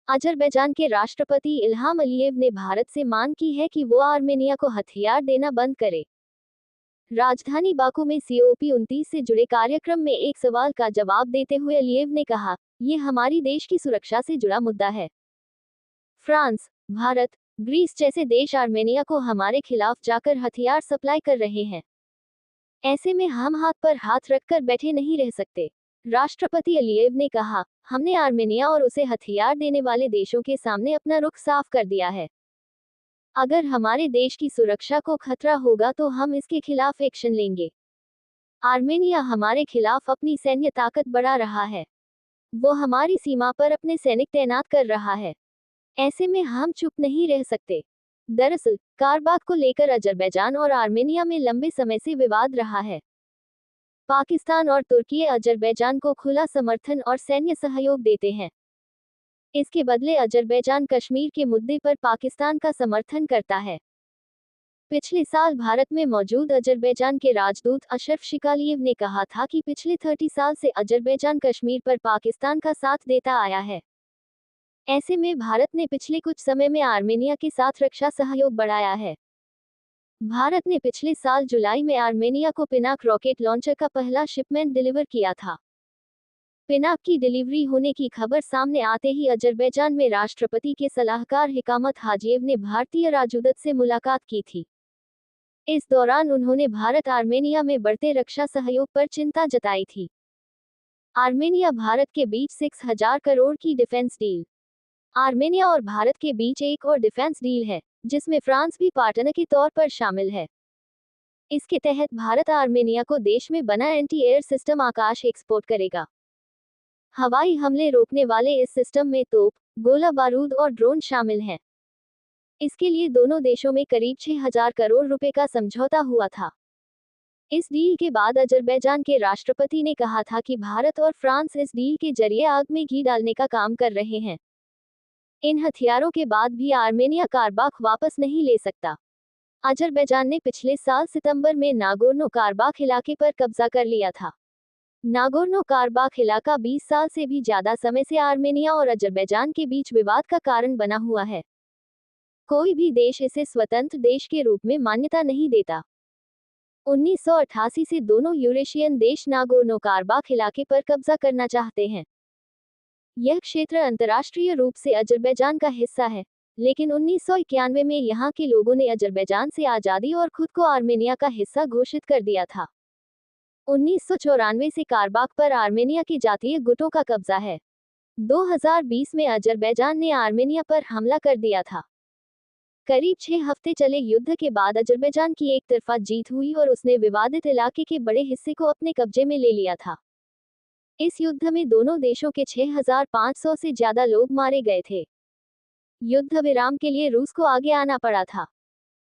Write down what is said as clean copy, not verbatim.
Azerbaijan के राष्ट्रपति Ilham Aliyev ने भारत से मांग की है कि वो आर्मेनिया को हथियार देना बंद करे। राजधानी बाकू में COP29 से जुड़े कार्यक्रम में एक सवाल का जवाब देते हुए अलीयेव ने कहा, ये हमारी देश की सुरक्षा से जुड़ा मुद्दा है। फ्रांस, भारत, ग्रीस जैसे देश आर्मेनिया को हमारे खिलाफ जाकर हथियार सप्लाई कर रहे हैं। ऐसे में हम हाथ पर हाथ रखकर बैठे नहीं रह सकते। राष्ट्रपति अलीयेव ने कहा, हमने आर्मेनिया और उसे हथियार देने वाले देशों के सामने अपना रुख साफ कर दिया है। अगर हमारे देश की सुरक्षा को खतरा होगा तो हम इसके खिलाफ एक्शन लेंगे। आर्मेनिया हमारे खिलाफ अपनी सैन्य ताकत बढ़ा रहा है। वो हमारी सीमा पर अपने सैनिक तैनात कर रहा है। ऐसे में हम चुप नहीं रह सकते। दरअसल, कारबाख को लेकर अजरबैजान और आर्मेनिया में लंबे समय से विवाद रहा है। पाकिस्तान और तुर्की अजरबैजान को खुला समर्थन और सैन्य सहयोग देते हैं। इसके बदले अजरबैजान कश्मीर के मुद्दे पर पाकिस्तान का समर्थन करता है। पिछले साल भारत में मौजूद अजरबैजान के राजदूत अशरफ शिकालियेव ने कहा था कि पिछले 30 साल से अजरबैजान कश्मीर पर पाकिस्तान का साथ देता आया है। ऐसे में भारत ने पिछले कुछ समय में आर्मेनिया के साथ रक्षा सहयोग बढ़ाया है। भारत ने पिछले साल जुलाई में आर्मेनिया को पिनाक रॉकेट लॉन्चर का पहला शिपमेंट डिलीवर किया था। पिनाक की डिलीवरी होने की खबर सामने आते ही अजरबैजान में राष्ट्रपति के सलाहकार हिकामत हाजिएव ने भारतीय राजदूत से मुलाकात की थी। इस दौरान उन्होंने भारत आर्मेनिया में बढ़ते रक्षा सहयोग पर चिंता जताई थी। आर्मेनिया भारत के बीच 6,000 करोड़ की डिफेंस डील। आर्मेनिया और भारत के बीच एक और डिफेंस डील है, जिसमें फ्रांस भी पार्टनर के तौर पर शामिल है। इसके तहत भारत आर्मेनिया को देश में बना एंटी एयर सिस्टम आकाश एक्सपोर्ट करेगा। हवाई हमले रोकने वाले इस सिस्टम में तोप, गोला बारूद और ड्रोन शामिल हैं। इसके लिए दोनों देशों में करीब 6,000 करोड़ रुपए का समझौता हुआ था। इस डील के बाद अजरबैजान के राष्ट्रपति ने कहा था कि भारत और फ्रांस इस डील के जरिए आग में घी डालने का काम कर रहे हैं। इन हथियारों के बाद भी आर्मेनिया कारबाख वापस नहीं ले सकता। अजरबैजान ने पिछले साल सितंबर में नागोर्नो कारबाख इलाके पर कब्जा कर लिया था। नागोर्नो कारबाख इलाका 20 साल से भी ज्यादा समय से आर्मेनिया और अजरबैजान के बीच विवाद का कारण बना हुआ है। कोई भी देश इसे स्वतंत्र देश के रूप में मान्यता नहीं देता। 1988 से दोनों यूरेशियन देश नागोर्नो कारबाख इलाके पर कब्जा करना चाहते हैं। यह क्षेत्र अंतर्राष्ट्रीय रूप से अजरबैजान का हिस्सा है, लेकिन 1991 में यहाँ के लोगों ने अजरबैजान से आज़ादी और खुद को आर्मेनिया का हिस्सा घोषित कर दिया था। 1994 से कारबाख पर आर्मेनिया के जातीय गुटों का कब्जा है। 2020 में अजरबैजान ने आर्मेनिया पर हमला कर दिया था। करीब 6 हफ्ते चले युद्ध के बाद अजरबैजान की एक तरफा जीत हुई और उसने विवादित इलाके के बड़े हिस्से को अपने कब्जे में ले लिया था। इस युद्ध में दोनों देशों के 6,500 से ज्यादा लोग मारे गए थे। युद्ध विराम के लिए रूस को आगे आना पड़ा था।